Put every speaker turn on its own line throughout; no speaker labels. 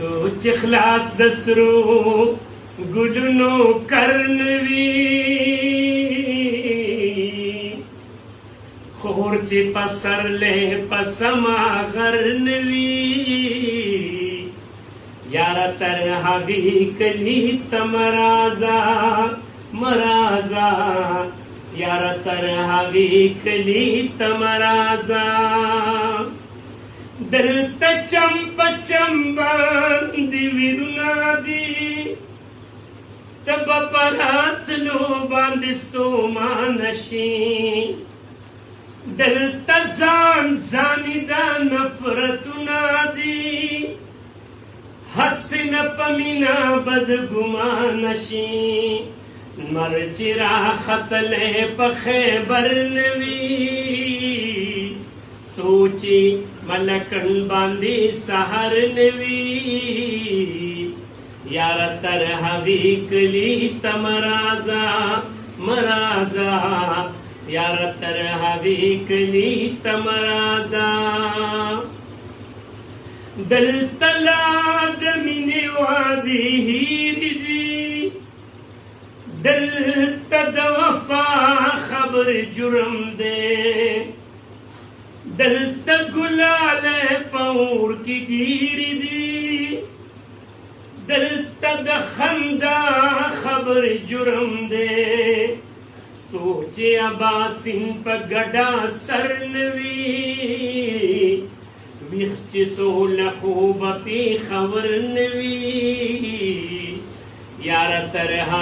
सोच खलास दसरो गुलनो करनवी खोरचे पसरले पसमा गरनवी यारा तरह कली तमराजा मराजा यारा तरह कली तमराजा दलत चंप चंबंदी विरुनादी तब परात लो बांदिस्तो मानशी दलत जान जानिदा नफरतुनादी हसन पमिना बदगुमानशी मरचिरा खतले पखे बरनवी सोची मलकन बांदी सहर नवी यार तरह कली तमराजा मराजा यार तरह कली तमराजा दल तलाद मिने वादी हीरदी दल तदवफा खबर जुर्म दे दल तगुलाल पौर की गिरी दी दल तदखंदा खबर जुर्म दे सोचे अबासिन पगड़ा सरनवी विख्च सोल खूबती खबर नवी यार तरह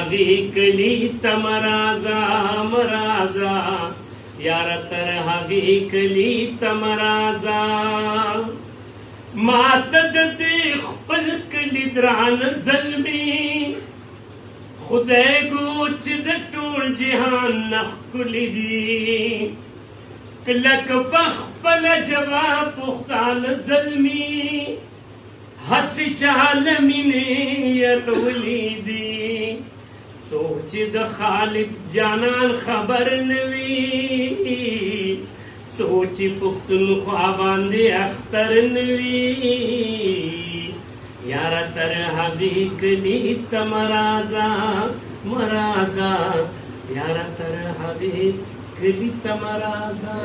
कली तमराजा मराजा यार तरह कली तमराजा मातद खपल कली द्रान जलमी खुदे गोच द टोल जहान नखकुली दी कलक बखपल जवाब पुख्तान जलमी हस चाल मिने यतवली दी सोच द खालिद जानान खबर नवी सोच पुख्तनख्वा बांदे अख्तर नवी यार तरह कली तमराजा मराजा यार तरह कली तमराजा